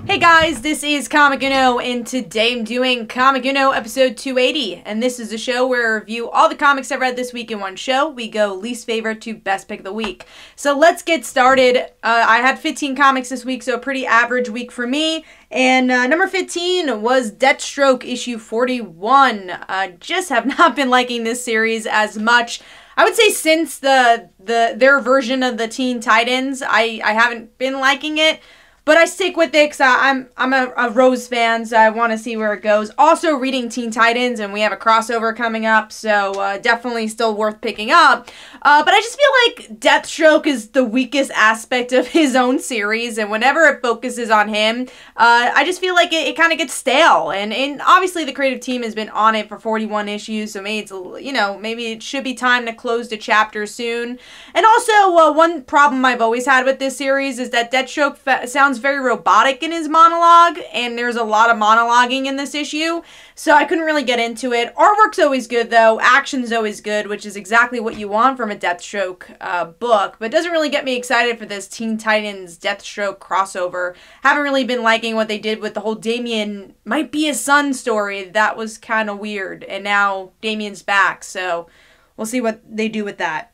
Hey guys, this is Comic Uno, and today I'm doing Comic Uno episode 280, and this is a show where I review all the comics I've read this week in one show. We go least favorite to best pick of the week. So let's get started. I had 15 comics this week, so a pretty average week for me. And number 15 was Deathstroke issue 41. Just have not been liking this series as much. I would say since their version of the Teen Titans, I haven't been liking it. But I stick with it because I'm a Rose fan, so I want to see where it goes. Also reading Teen Titans, and we have a crossover coming up, so definitely still worth picking up. But I just feel like Deathstroke is the weakest aspect of his own series, and whenever it focuses on him, I just feel like it kind of gets stale. And obviously the creative team has been on it for 41 issues, so maybe it's, maybe it should be time to close the chapter soon. And also, one problem I've always had with this series is that Deathstroke sounds very robotic in his monologue, and there's a lot of monologuing in this issue, so I couldn't really get into it. Artwork's always good though, action's always good, which is exactly what you want from a Deathstroke book, but it doesn't really get me excited for this Teen Titans Deathstroke crossover. Haven't really been liking what they did with the whole Damian might be his son story. That was kind of weird, and now Damian's back, so we'll see what they do with that.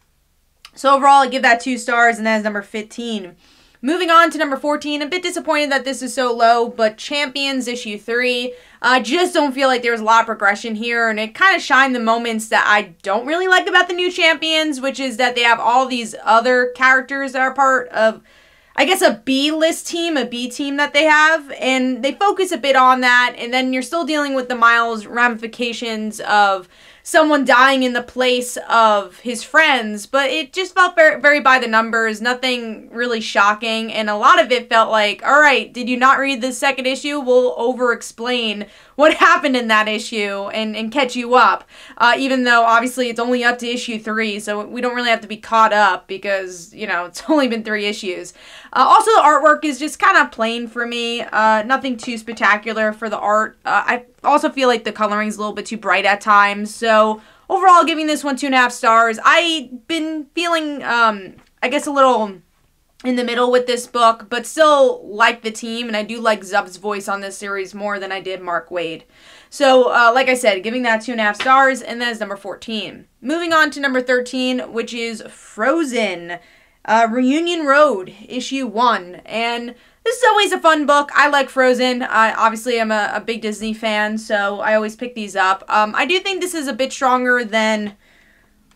So overall, I give that 2 stars, and that is number 15. Moving on to number 14, a bit disappointed that this is so low, but Champions issue 3, I just don't feel like there was a lot of progression here, and it kind of shined the moments that I don't really like about the new Champions, which is that they have all these other characters that are part of, I guess, a B-list team, a B team that they have, and they focus a bit on that, and then you're still dealing with the Miles ramifications of someone dying in the place of his friends, but it just felt very, very by the numbers, nothing really shocking, and a lot of it felt like, alright, did you not read the second issue? We'll over-explain what happened in that issue and catch you up, even though obviously it's only up to issue 3, so we don't really have to be caught up because, it's only been 3 issues. Also, the artwork is just kind of plain for me, nothing too spectacular for the art. I also feel like the coloring is a little bit too bright at times, so overall giving this one 2.5 stars. I've been feeling, I guess, a little in the middle with this book, but still like the team, and I do like Zub's voice on this series more than I did Mark Waid. So, like I said, giving that 2.5 stars, and that is number 14. Moving on to number 13, which is Frozen, Reunion Road, issue 1, and this is always a fun book. I like Frozen. Obviously, I'm a big Disney fan, so I always pick these up. I do think this is a bit stronger than,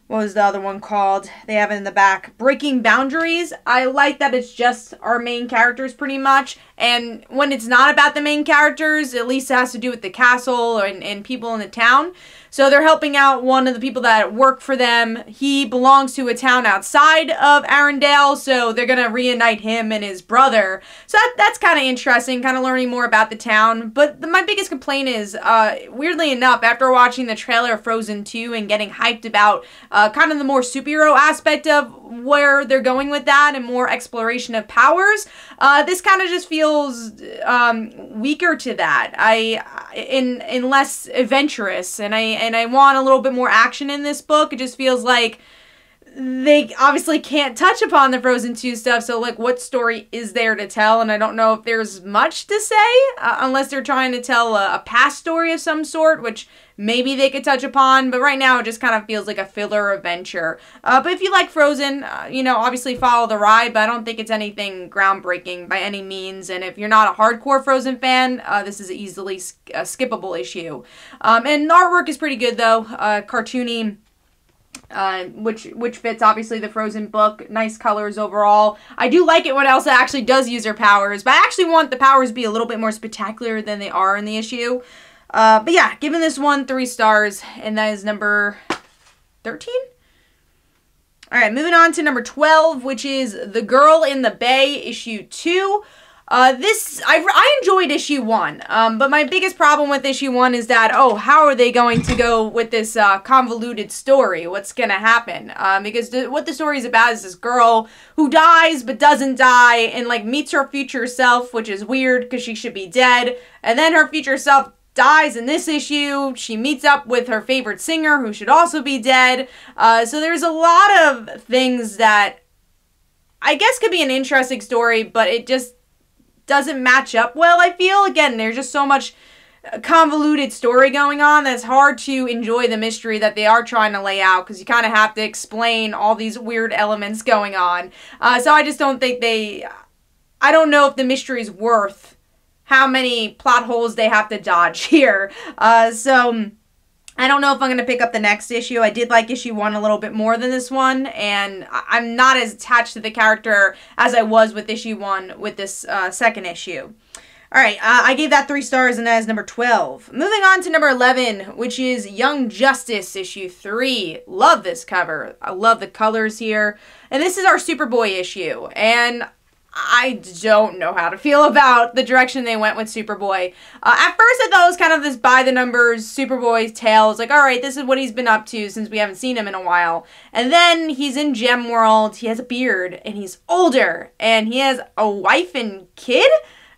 what was the other one called? They have it in the back. Breaking Boundaries. I like that it's just our main characters pretty much, and when it's not about the main characters, at least it has to do with the castle and people in the town. So they're helping out one of the people that work for them. He belongs to a town outside of Arendelle, so they're going to reunite him and his brother. So that's kind of interesting, kind of learning more about the town. But my biggest complaint is, weirdly enough, after watching the trailer of Frozen 2 and getting hyped about kind of the more superhero aspect of where they're going with that and more exploration of powers, this kind of just feels weaker to that. In less adventurous, and I want a little bit more action in this book. It just feels like they obviously can't touch upon the Frozen 2 stuff, so like what story is there to tell? And I don't know if there's much to say, unless they're trying to tell a past story of some sort, which maybe they could touch upon, but right now it just kind of feels like a filler adventure. But if you like Frozen, obviously follow the ride, but I don't think it's anything groundbreaking by any means, and if you're not a hardcore Frozen fan, this is an easily skippable issue. And the artwork is pretty good though, cartoony, which fits obviously the Frozen book. Nice colors overall. I do like it when Elsa actually does use her powers, but I actually want the powers to be a little bit more spectacular than they are in the issue. But yeah, giving this one 3 stars, and that is number 13? Alright, moving on to number 12, which is The Girl in the Bay, issue 2. I enjoyed issue 1, but my biggest problem with issue 1 is that, how are they going to go with this convoluted story? What's gonna happen? Because what the story is about is this girl who dies but doesn't die, and like meets her future self, which is weird because she should be dead, and then her future self dies in this issue. She meets up with her favorite singer who should also be dead. So there's a lot of things that I guess could be an interesting story, but it just doesn't match up well, I feel. Again, there's just so much convoluted story going on that's hard to enjoy the mystery that they are trying to lay out, because you kind of have to explain all these weird elements going on. So I just don't think I don't know if the mystery is worth how many plot holes they have to dodge here. So I don't know if I'm going to pick up the next issue. I did like issue 1 a little bit more than this one, and I'm not as attached to the character as I was with issue 1 with this second issue. Alright, I gave that 3 stars, and that is number 12. Moving on to number 11, which is Young Justice, issue 3. Love this cover. I love the colors here. And this is our Superboy issue, and I don't know how to feel about the direction they went with Superboy. At first, I thought it was kind of this by-the-numbers Superboy tale. It's like, alright, this is what he's been up to since we haven't seen him in a while. And then he's in Gem World, he has a beard, and he's older, and he has a wife and kid?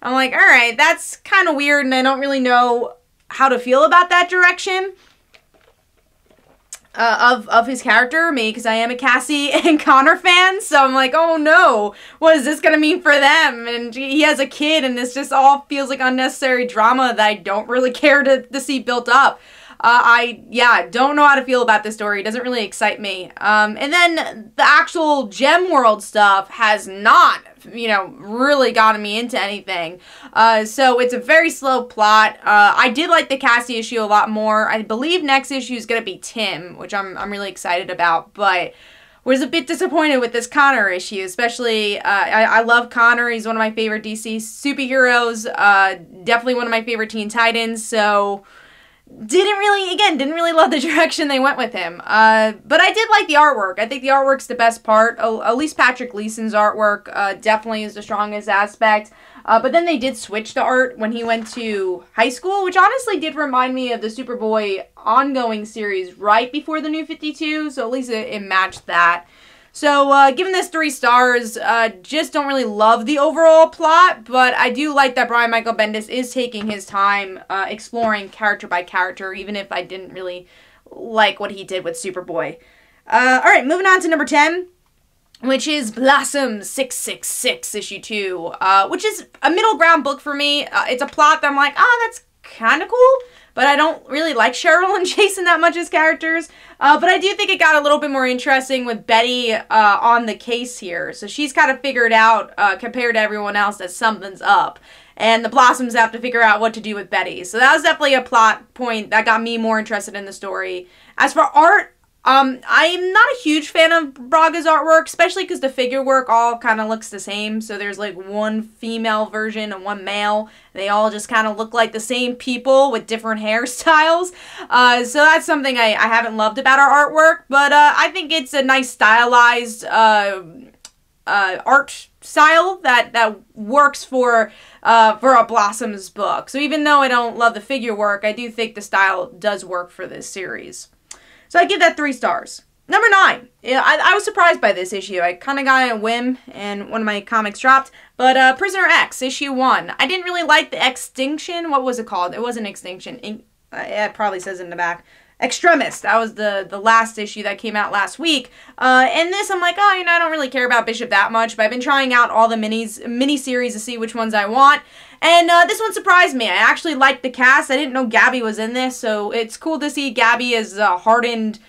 I'm like, alright, that's kind of weird, and I don't really know how to feel about that direction of his character, me, because I am a Cassie and Connor fan, so I'm like, oh no, what is this going to mean for them? And he has a kid, and this just all feels like unnecessary drama that I don't really care to see built up. I don't know how to feel about this story. It doesn't really excite me. And then the actual Gem World stuff has not, really gotten me into anything. So it's a very slow plot. I did like the Cassie issue a lot more. I believe next issue is going to be Tim, which I'm really excited about, but was a bit disappointed with this Connor issue, especially, I love Connor. He's one of my favorite DC superheroes, definitely one of my favorite Teen Titans, so didn't really love the direction they went with him. But I did like the artwork. I think the artwork's the best part. At least Patrick Gleason's artwork definitely is the strongest aspect. But then they did switch the art when he went to high school, which honestly did remind me of the Superboy ongoing series right before the New 52, so at least it matched that. So, giving this 3 stars, just don't really love the overall plot, but I do like that Brian Michael Bendis is taking his time exploring character by character, even if I didn't really like what he did with Superboy. Alright, moving on to number 10, which is Blossom 666, issue 2, which is a middle ground book for me. It's a plot that I'm like, oh, that's kind of cool. But I don't really like Cheryl and Jason that much as characters. But I do think it got a little bit more interesting with Betty on the case here. So she's kind of figured out, compared to everyone else, that something's up. And the Blossoms have to figure out what to do with Betty. So that was definitely a plot point that got me more interested in the story. As for art, I'm not a huge fan of Braga's artwork, especially because the figure work all kind of looks the same. So there's like one female version and one male. They all just kind of look like the same people with different hairstyles. So that's something I haven't loved about our artwork. But I think it's a nice stylized art style that works for a Blossoms book. So even though I don't love the figure work, I do think the style does work for this series. So I give that 3 stars. Number 9. Yeah, I was surprised by this issue. I kind of got it on a whim, and one of my comics dropped. But Prisoner X, issue 1. I didn't really like the Extinction. What was it called? It wasn't Extinction. It probably says it in the back. Extremist. That was the last issue that came out last week. And this, I'm like, oh, I don't really care about Bishop that much, but I've been trying out all the mini-series to see which ones I want. And this one surprised me. I actually liked the cast. I didn't know Gabby was in this, so it's cool to see Gabby as a hardened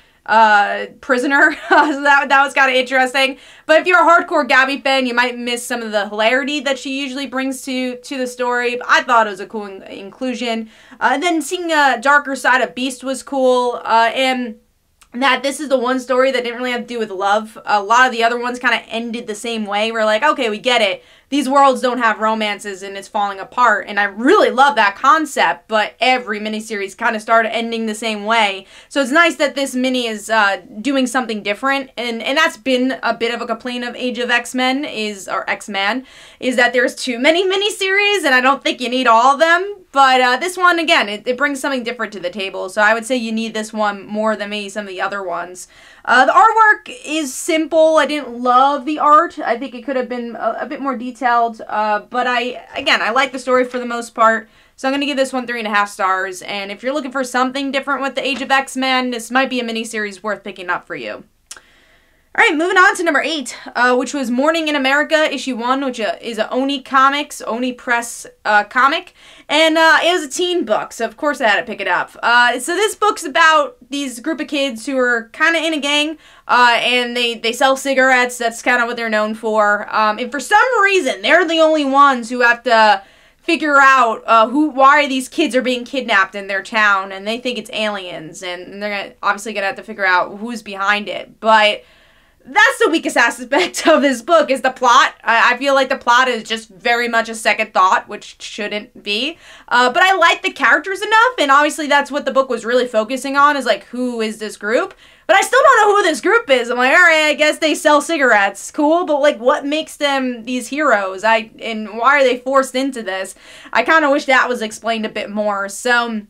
prisoner. So that was kind of interesting. But if you're a hardcore Gabby fan, you might miss some of the hilarity that she usually brings to the story. But I thought it was a cool inclusion. And then seeing a darker side of Beast was cool. And that this is the one story that didn't really have to do with love. A lot of the other ones kind of ended the same way. We're like, okay, we get it. These worlds don't have romances and it's falling apart. And I really love that concept, but every miniseries kind of started ending the same way. So it's nice that this mini is doing something different. And that's been a bit of a complaint of Age of X-Men or X-Men, is that there's too many miniseries and I don't think you need all of them. But this one, again, it brings something different to the table. So I would say you need this one more than maybe some of the other ones. The artwork is simple. I didn't love the art. I think it could have been a bit more detailed. But I like the story for the most part. So I'm going to give this one 3.5 stars. And if you're looking for something different with the Age of X-Men, this might be a miniseries worth picking up for you. All right, moving on to number 8, which was Morning in America, issue 1, which is a Oni Press comic. And it was a teen book, so of course I had to pick it up. So this book's about these group of kids who are kind of in a gang, and they sell cigarettes. That's kind of what they're known for. And for some reason, they're the only ones who have to figure out why these kids are being kidnapped in their town, and they think it's aliens, and they're obviously gonna have to figure out who's behind it. But that's the weakest aspect of this book, is the plot. I feel like the plot is just very much a second thought, which shouldn't be. But I like the characters enough, and obviously that's what the book was really focusing on, is like, who is this group? But I still don't know who this group is. I'm like, alright, I guess they sell cigarettes. Cool, but like, what makes them these heroes? And why are they forced into this? I kind of wish that was explained a bit more. So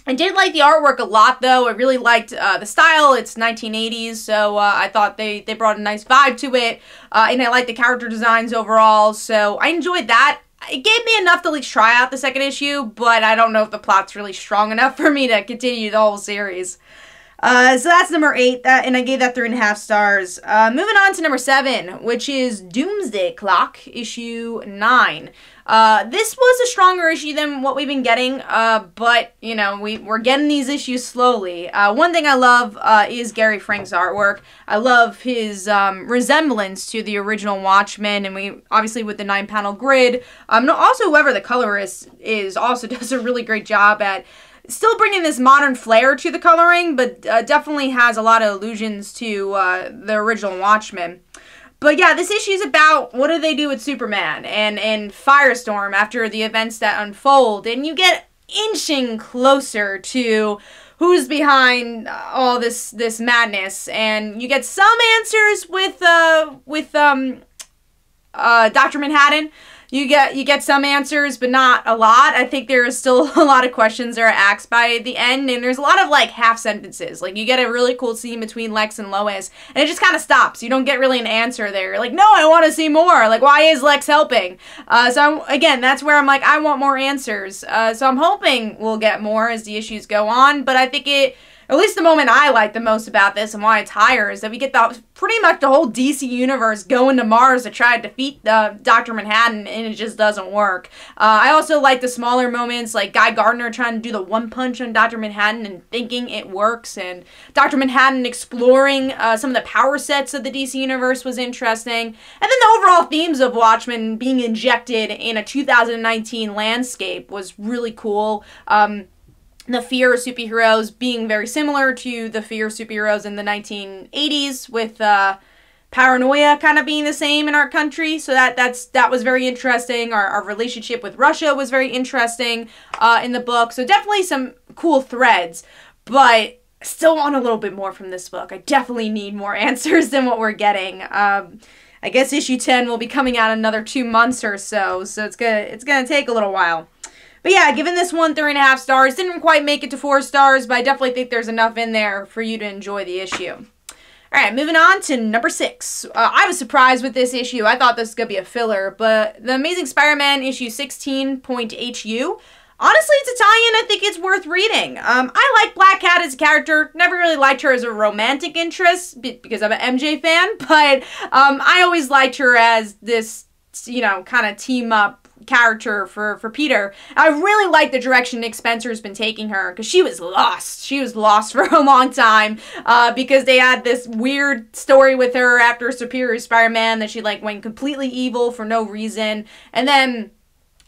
I did like the artwork a lot, though. I really liked the style. It's 1980s, so I thought they brought a nice vibe to it. And I liked the character designs overall, so I enjoyed that. It gave me enough to at least try out the second issue, but I don't know if the plot's really strong enough for me to continue the whole series. So that's number 8, and I gave that 3.5 stars. Moving on to number 7, which is Doomsday Clock, issue 9. This was a stronger issue than what we've been getting, but, you know, we're getting these issues slowly. One thing I love is Gary Frank's artwork. I love his resemblance to the original Watchmen, and we, obviously with the 9-panel grid. Also, whoever the colorist is also does a really great job at still bringing this modern flair to the coloring, but definitely has a lot of allusions to the original Watchmen. But yeah, this issue is about what do they do with Superman and Firestorm after the events that unfold, and you get inching closer to who's behind all this madness, and you get some answers with Dr. Manhattan. You get some answers, but not a lot. I think there is still a lot of questions that are asked by the end, and there's a lot of, like, half sentences. Like, you get a really cool scene between Lex and Lois, and it just kind of stops. You don't get really an answer there. You're like, no, I want to see more. Like, why is Lex helping? Again, that's where I'm like, I want more answers. So I'm hoping we'll get more as the issues go on, but I think at least the moment I like the most about this and why it's higher is that we get pretty much the whole DC universe going to Mars to try to defeat Dr. Manhattan, and it just doesn't work. I also like the smaller moments, like Guy Gardner trying to do the one punch on Dr. Manhattan and thinking it works, and Dr. Manhattan exploring some of the power sets of the DC universe was interesting. And then the overall themes of Watchmen being injected in a 2019 landscape was really cool. The fear of superheroes being very similar to the fear of superheroes in the 1980s, with paranoia kind of being the same in our country. So that was very interesting. Our relationship with Russia was very interesting in the book. So definitely some cool threads, but still want a little bit more from this book. I definitely need more answers than what we're getting. I guess issue 10 will be coming out in another 2 months or so, so it's gonna take a little while. But yeah, giving this one 3.5 stars. Didn't quite make it to 4 stars, but I definitely think there's enough in there for you to enjoy the issue. Alright, moving on to number 6. I was surprised with this issue. I thought this was going to be a filler, but The Amazing Spider-Man issue 16.HU. Honestly, it's a tie-in I think it's worth reading. I like Black Cat as a character. Never really liked her as a romantic interest because I'm an MJ fan, but I always liked her as this, you know, kind of team-up character for Peter. I really like the direction Nick Spencer's been taking her, because she was lost. She was lost for a long time because they had this weird story with her after Superior Spider-Man that she like went completely evil for no reason, and then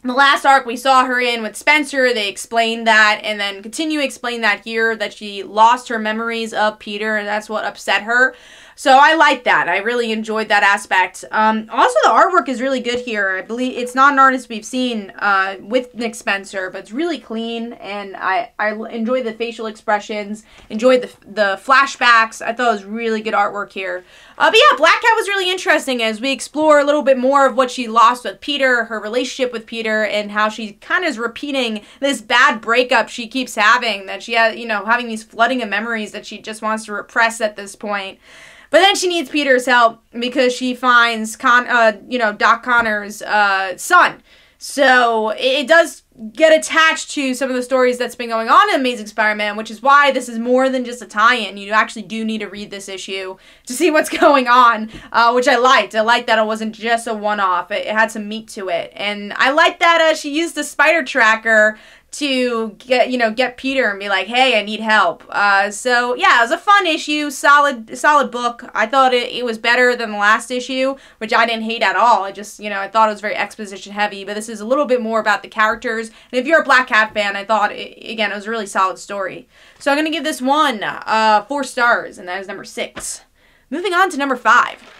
the last arc we saw her in with Spencer, they explained that, and then continue to explain that here, that she lost her memories of Peter, and that's what upset her. So I like that. I really enjoyed that aspect. Also, the artwork is really good here. I believe it's not an artist we've seen with Nick Spencer, but it's really clean, and I enjoy the facial expressions, enjoyed the flashbacks. I thought it was really good artwork here. But yeah, Black Cat was really interesting as we explore a little bit more of what she lost with Peter, her relationship with Peter, and how she kind of is repeating this bad breakup she keeps having, that she has, you know, having these flooding of memories that she just wants to repress at this point. But then she needs Peter's help because she finds Doc Connor's son. So it does get attached to some of the stories that's been going on in Amazing Spider-Man, which is why this is more than just a tie-in. You actually do need to read this issue to see what's going on, which I liked. I liked that it wasn't just a one-off. It had some meat to it. And I liked that she used the spider tracker to get Peter and be like, hey, I need help. So yeah, it was a fun issue, solid book. I thought it was better than the last issue, which I didn't hate at all. I just, I thought it was very exposition heavy, but this is a little bit more about the characters. And if you're a Black Cat fan, I thought, it was a really solid story. So I'm going to give this one 4 stars, and that is number 6. Moving on to number 5.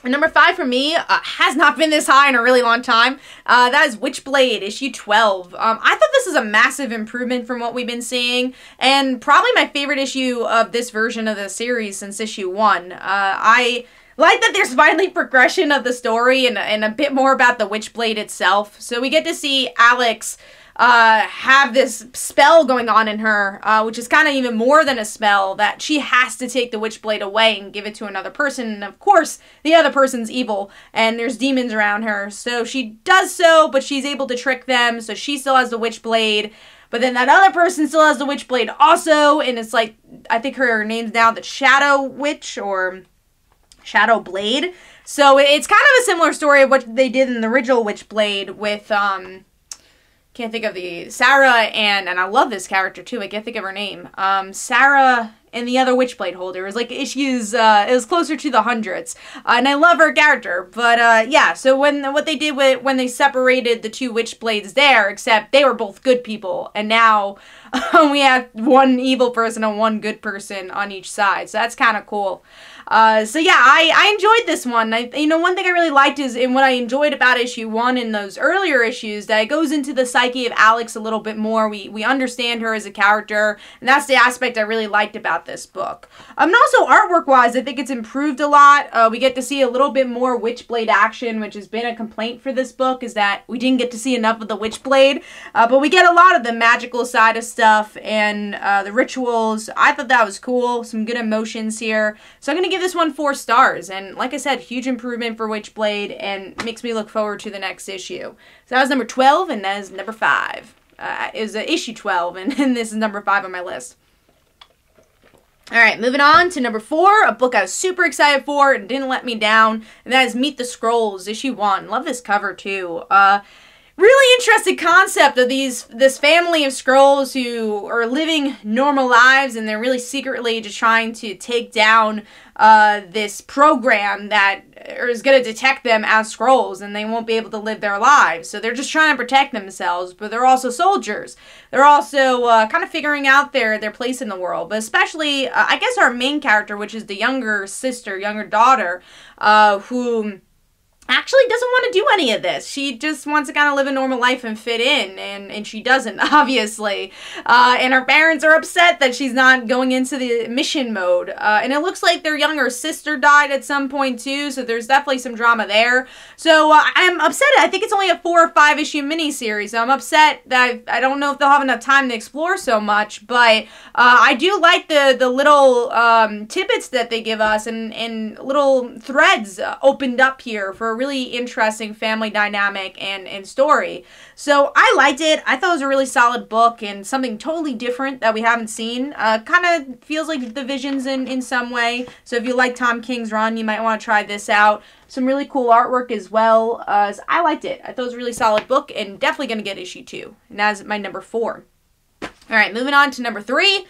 And number 5 for me has not been this high in a really long time. That is Witchblade, issue 12. I thought this is a massive improvement from what we've been seeing, and probably my favorite issue of this version of the series since issue 1. I like that there's finally progression of the story and a bit more about the Witchblade itself. So we get to see Alex have this spell going on in her, which is kind of even more than a spell, that she has to take the Witchblade away and give it to another person. And of course, the other person's evil, and there's demons around her. So she does so, but she's able to trick them, so she still has the Witchblade. But then that other person still has the Witchblade also, and it's like, I think her name's now the Shadow Witch, or Shadow Blade. So it's kind of a similar story of what they did in the original Witchblade with, can't think of the Sarah and I love this character too. I can't think of her name. Sarah and the other Witchblade holder. It was like issues. It was closer to the hundreds, and I love her character. But yeah. So what they did when they separated the 2 Witchblades there, except they were both good people, and now we have one evil person and one good person on each side. So that's kind of cool. So yeah, I enjoyed this one. One thing I really liked is, and what I enjoyed about issue 1 in those earlier issues, that it goes into the psyche of Alex a little bit more. We understand her as a character, and that's the aspect I really liked about this book. And also artwork-wise, I think it's improved a lot. We get to see a little bit more Witchblade action, which has been a complaint for this book, is that we didn't get to see enough of the Witchblade, but we get a lot of the magical side of stuff and the rituals. I thought that was cool. Some good emotions here. So I'm going to give this one 4 stars, and like I said, huge improvement for Witchblade, and makes me look forward to the next issue. So that was number 12, and that is number 5. It was issue 12, and this is number 5 on my list. Alright, moving on to number 4, a book I was super excited for and didn't let me down, and that is Meet the Skrulls, issue 1. Love this cover, too. Really interesting concept of this family of Skrulls who are living normal lives, and they're really secretly just trying to take down this program that is going to detect them as Skrulls, and they won't be able to live their lives. So they're just trying to protect themselves, but they're also soldiers. They're also kind of figuring out their place in the world. But especially, I guess our main character, which is the younger daughter, who actually doesn't want to do any of this. She just wants to kind of live a normal life and fit in, and she doesn't, obviously. And her parents are upset that she's not going into the mission mode. And it looks like their younger sister died at some point too, so there's definitely some drama there. So I'm upset. I think it's only a 4 or 5 issue miniseries, so I'm upset that I don't know if they'll have enough time to explore so much, but I do like the little tidbits that they give us, and little threads opened up here for a really interesting family dynamic and story. So I liked it. I thought it was a really solid book and something totally different that we haven't seen. Kind of feels like the Visions in some way. So if you like Tom King's run, you might want to try this out. Some really cool artwork as well. So I liked it. I thought it was a really solid book, and definitely going to get issue 2. And that's my number 4. Alright, moving on to number 3.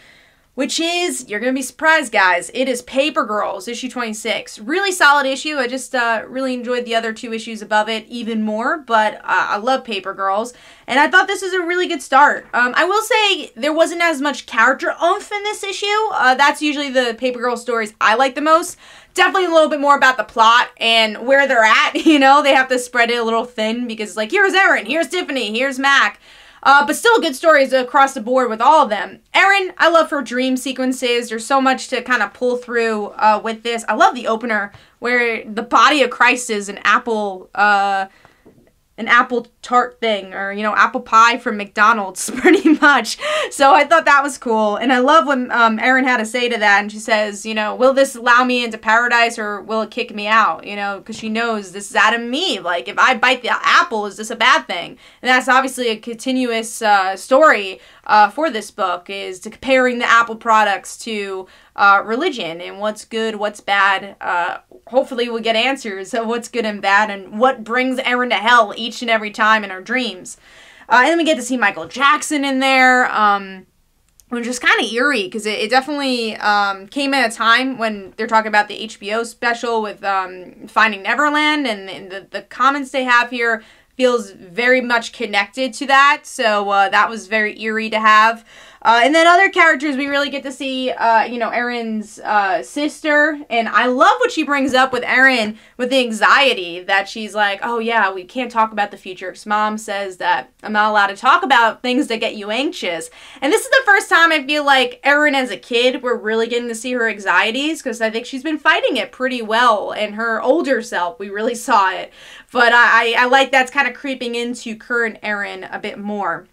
Which is, you're going to be surprised, guys, it is Paper Girls, issue 26. Really solid issue. I just really enjoyed the other 2 issues above it even more, but I love Paper Girls, and I thought this was a really good start. I will say there wasn't as much character oomph in this issue. That's usually the Paper Girls stories I like the most. Definitely a little bit more about the plot and where they're at, They have to spread it a little thin because, like, here's Erin, here's Tiffany, here's Mac. But still good stories across the board with all of them. Erin, I love her dream sequences. There's so much to kind of pull through with this. I love the opener where the body of Christ is an apple an apple tart thing, or, you know, apple pie from McDonald's, pretty much. So I thought that was cool. And I love when Erin had to say to that, and she says, you know, will this allow me into paradise, or will it kick me out? You know, because she knows this is Adam and me. Like, if I bite the apple, is this a bad thing? And that's obviously a continuous story for this book, is to comparing the Apple products to religion, and what's good, what's bad. Hopefully we'll get answers of what's good and bad, and what brings Erin to hell each and every time in her dreams. And then we get to see Michael Jackson in there, which is kind of eerie, because it definitely came at a time when they're talking about the HBO special with Finding Neverland, and the comments they have here feels very much connected to that, so that was very eerie to have. And then other characters, we really get to see, you know, Erin's sister, and I love what she brings up with Erin with the anxiety, that she's like, oh yeah, we can't talk about the future, because Mom says that I'm not allowed to talk about things that get you anxious. And this is the first time I feel like Erin as a kid, we're really getting to see her anxieties, because I think she's been fighting it pretty well, and her older self, we really saw it. But I like that's kind of creeping into current Erin a bit more.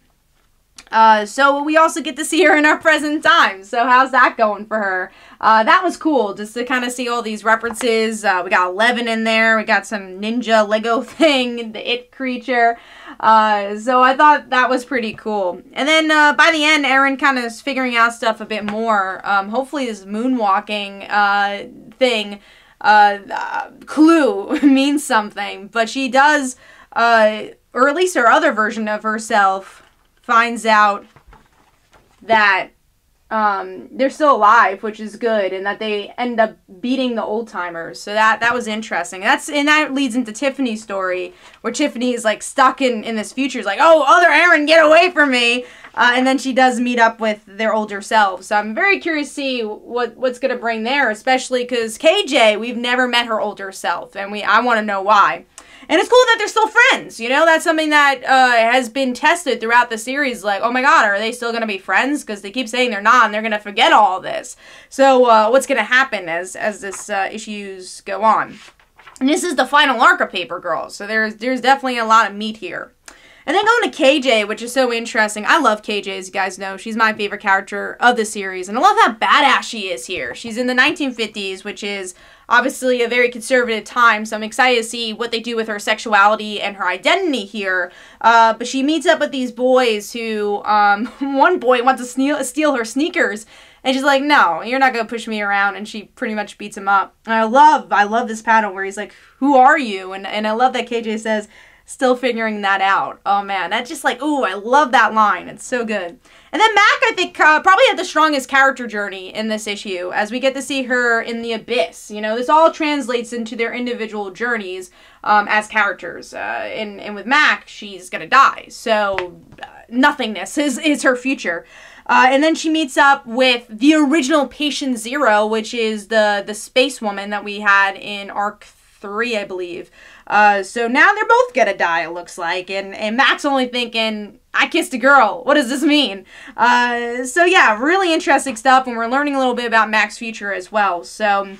So we also get to see her in our present time. So how's that going for her? That was cool, just to kind of see all these references. We got 11 in there. We got some ninja Lego thing, the It creature. So I thought that was pretty cool. And then by the end, Erin kind of is figuring out stuff a bit more. Hopefully this moonwalking thing, clue means something. But she does, or at least her other version of herself, finds out that they're still alive, which is good, and that they end up beating the old timers. So that was interesting. And that leads into Tiffany's story, where Tiffany is like stuck in this future. It's like, oh, other Erin, get away from me. And then she does meet up with their older selves. So I'm very curious to see what's going to bring there, especially because KJ, we've never met her older self, and I want to know why. And it's cool that they're still friends, you know? That's something that has been tested throughout the series. Like, oh my god, are they still going to be friends? Because they keep saying they're not, and they're going to forget all of this. So what's going to happen as this issues go on? And this is the final arc of Paper Girls, so there's definitely a lot of meat here. And then going to KJ, which is so interesting. I love KJ, as you guys know. She's my favorite character of the series. And I love how badass she is here. She's in the 1950s, which is obviously a very conservative time. So I'm excited to see what they do with her sexuality and her identity here. But she meets up with these boys who, one boy wants to steal her sneakers. And she's like, no, you're not going to push me around. And she pretty much beats him up. And I love this panel where he's like, who are you? And I love that KJ says, still figuring that out. Oh man, that's just like, ooh, I love that line. It's so good. And then Mac, I think, probably had the strongest character journey in this issue, as we get to see her in the Abyss. You know, this all translates into their individual journeys as characters. And with Mac, she's gonna die. So nothingness is her future. And then she meets up with the original Patient Zero, which is the space woman that we had in Arc 3, I believe. So now they're both gonna die, it looks like. And Mac's only thinking, I kissed a girl. What does this mean? So yeah, really interesting stuff. And we're learning a little bit about Mac's future as well. So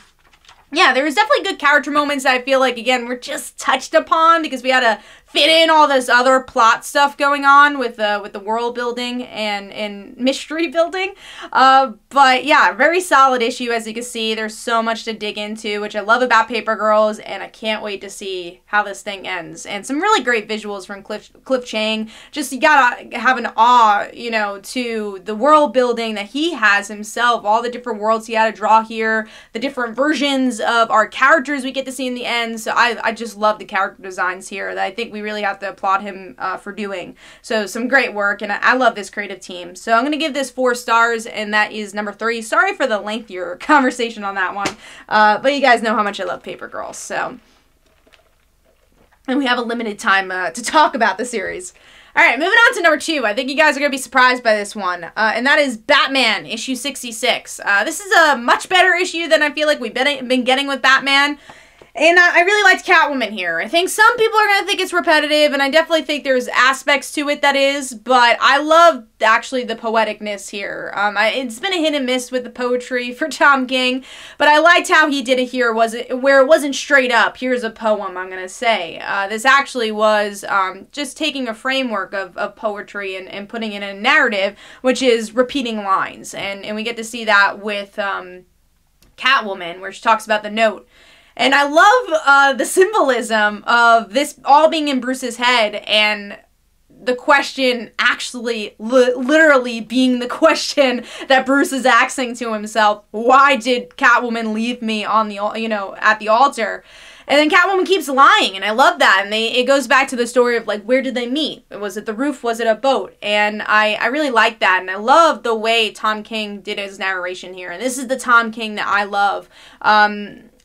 yeah, there was definitely good character moments that I feel like, again, were just touched upon because we had to fit in all this other plot stuff going on with the world building and mystery building. But yeah, very solid issue, as you can see. There's so much to dig into, which I love about Paper Girls, and I can't wait to see how this thing ends. And some really great visuals from Cliff Chang. Just, you gotta have an awe, you know, to the world building that he has himself, all the different worlds he had to draw here, the different versions of our characters we get to see in the end. So I just love the character designs here that I think we really have to applaud him for doing. So some great work, and I love this creative team. So I'm going to give this 4 stars, and that is number 3. Sorry for the lengthier conversation on that one, but you guys know how much I love Paper Girls. So, and we have a limited time to talk about the series. All right, moving on to number 2. I think you guys are going to be surprised by this one, and that is Batman, issue 66. This is a much better issue than I feel like we've been getting with Batman. And I really liked Catwoman here. I think some people are going to think it's repetitive, and I definitely think there's aspects to it that is, but I love actually the poeticness here. It's been a hit and miss with the poetry for Tom King, but I liked how he did it here, where it wasn't straight up, here's a poem, I'm going to say. This actually was just taking a framework of poetry and putting it in a narrative, which is repeating lines. And we get to see that with Catwoman, where she talks about the note. And I love the symbolism of this all being in Bruce's head, and the question actually literally being the question that Bruce is asking to himself. Why did Catwoman leave me on the, at the altar? And then Catwoman keeps lying, and I love that. And it goes back to the story of, like, where did they meet? Was it the roof? Was it a boat? And I really like that, and I love the way Tom King did his narration here. And this is the Tom King that I love.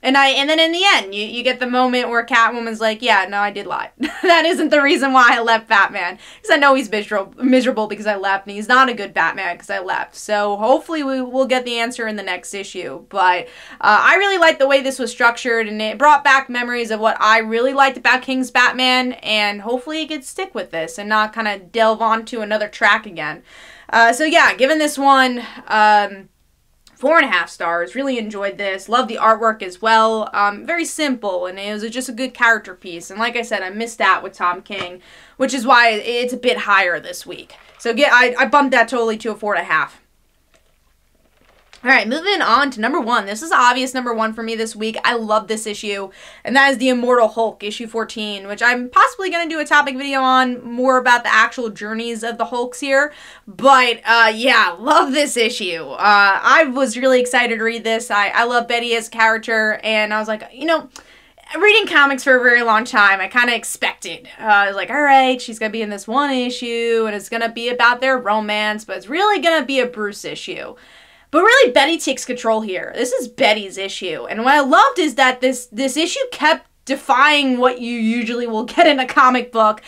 And then in the end, you get the moment where Catwoman's like, yeah, no, I did lie. That isn't the reason why I left Batman. Because I know he's miserable because I left, and he's not a good Batman because I left. So hopefully we will get the answer in the next issue. But I really liked the way this was structured, and it brought back memories of what I really liked about King's Batman, and hopefully it could stick with this and not kind of delve onto another track again. So yeah, given this one 4.5 stars. Really enjoyed this. Love the artwork as well. Very simple, and it was just a good character piece. And like I said, I missed that with Tom King, which is why it's a bit higher this week. So I bumped that totally to a 4.5. Alright, moving on to number 1. This is obvious number 1 for me this week. I love this issue, and that is the Immortal Hulk, issue 14, which I'm possibly going to do a topic video on, more about the actual journeys of the Hulks here. But, yeah, love this issue. I was really excited to read this. I love Betty as a character, and I was like, reading comics for a very long time, I kind of expected. I was like, alright, she's going to be in this one issue, and it's going to be about their romance, but it's really going to be a Bruce issue. But really, Betty takes control here. This is Betty's issue. And what I loved is that this issue kept defying what you usually will get in a comic book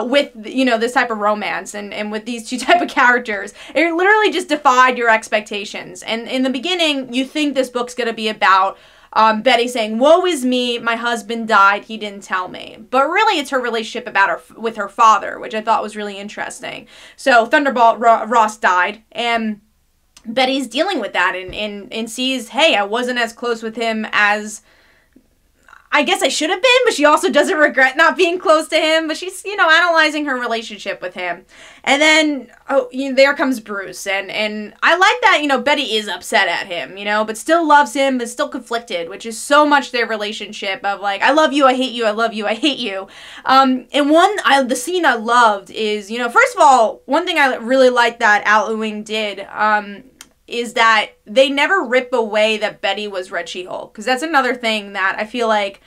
with, this type of romance and with these two type of characters. It literally just defied your expectations. And in the beginning, you think this book's going to be about Betty saying, woe is me, my husband died, he didn't tell me. But really, it's her relationship with her father, which I thought was really interesting. So, Thunderbolt Ross died, and Betty's dealing with that and sees, hey, I wasn't as close with him as I guess I should have been, but she also doesn't regret not being close to him, but she's, analyzing her relationship with him. And then, there comes Bruce, and I like that, Betty is upset at him, but still loves him, but still conflicted, which is so much their relationship of, like, I love you, I hate you, I love you, I hate you. And the scene I loved is, first of all, one thing I really liked that Al Ewing did, is that they never rip away that Betty was Red She-Hulk. Because that's another thing that I feel like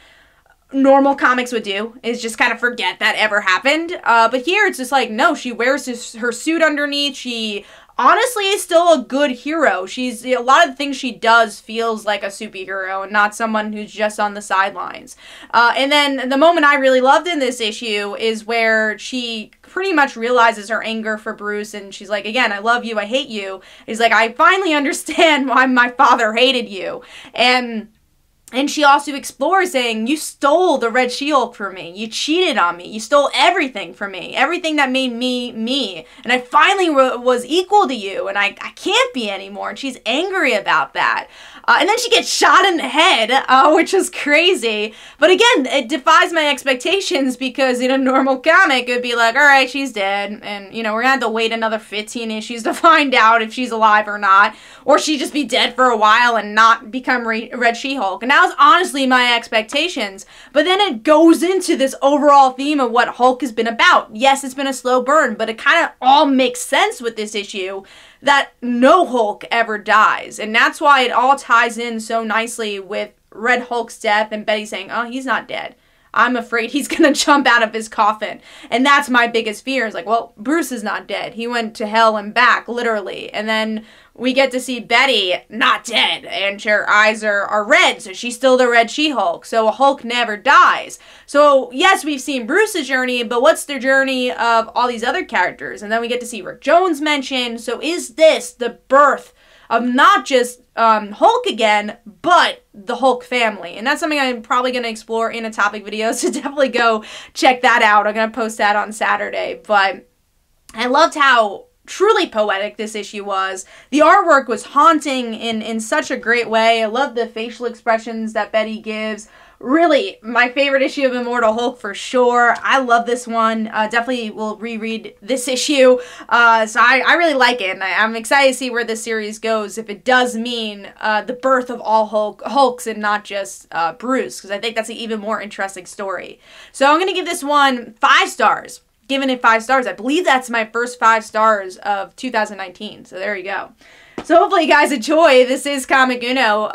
normal comics would do, is just kind of forget that ever happened. But here it's just like, no, she wears her suit underneath. She honestly is still a good hero. A lot of the things she does feels like a superhero and not someone who's just on the sidelines. And then the moment I really loved in this issue is where she pretty much realizes her anger for Bruce, and she's like, again, I love you, I hate you. He's like, I finally understand why my father hated you. And she also explores saying, you stole the Red She-Hulk from me. You cheated on me. You stole everything from me. Everything that made me, me. And I finally was equal to you, and I can't be anymore. And she's angry about that. And then she gets shot in the head, which is crazy. But again, it defies my expectations, because in a normal comic, it would be like, all right, she's dead. And, we're going to have to wait another 15 issues to find out if she's alive or not. Or she'd just be dead for a while and not become Red She-Hulk. And that was honestly my expectations. But then it goes into this overall theme of what Hulk has been about. Yes, it's been a slow burn, but it kind of all makes sense with this issue that no Hulk ever dies. And that's why it all ties in so nicely with Red Hulk's death and Betty saying, oh, he's not dead. I'm afraid he's going to jump out of his coffin. And that's my biggest fear. Is like, well, Bruce is not dead. He went to hell and back, literally. And then we get to see Betty not dead. And her eyes are red, so she's still the Red She-Hulk. So a Hulk never dies. So, yes, we've seen Bruce's journey, but what's the journey of all these other characters? And then we get to see Rick Jones mentioned. So is this the birth of not just Hulk again, but the Hulk family. And that's something I'm probably going to explore in a topic video, so definitely go check that out. I'm going to post that on Saturday. But I loved how truly poetic this issue was. The artwork was haunting in such a great way. I love the facial expressions that Betty gives. Really, my favorite issue of Immortal Hulk for sure. I love this one. Definitely will reread this issue. So I really like it, and I'm excited to see where this series goes, if it does mean the birth of all Hulks and not just Bruce, because I think that's an even more interesting story. So I'm going to give this one 5 stars. Giving it 5 stars. I believe that's my first 5 stars of 2019. So there you go. So hopefully you guys enjoy. This is Comic Uno.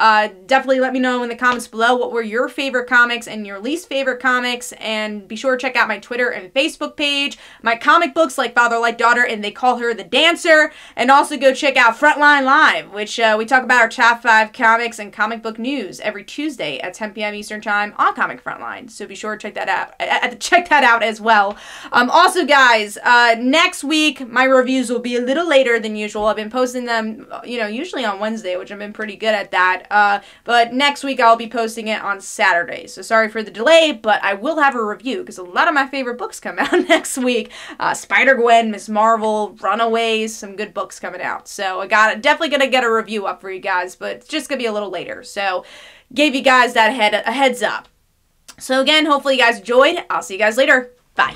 Definitely let me know in the comments below what were your favorite comics and your least favorite comics. And be sure to check out my Twitter and Facebook page. My comic books like Father Like Daughter and They Call Her the Dancer. And also go check out Frontline Live, which we talk about our top 5 comics and comic book news every Tuesday at 10 p.m. Eastern Time on Comic Frontline. So be sure to check that out. Check that out as well. Also, guys, next week my reviews will be a little later than usual. I've been posting them, you know, usually on Wednesday, which I've been pretty good at that. But next week I'll be posting it on Saturday. So sorry for the delay, but I will have a review because a lot of my favorite books come out next week. Spider-Gwen, Miss Marvel, Runaways, some good books coming out. So I definitely gonna get a review up for you guys, but it's just gonna be a little later. So gave you guys that a heads up. So again, hopefully you guys enjoyed. I'll see you guys later. Bye.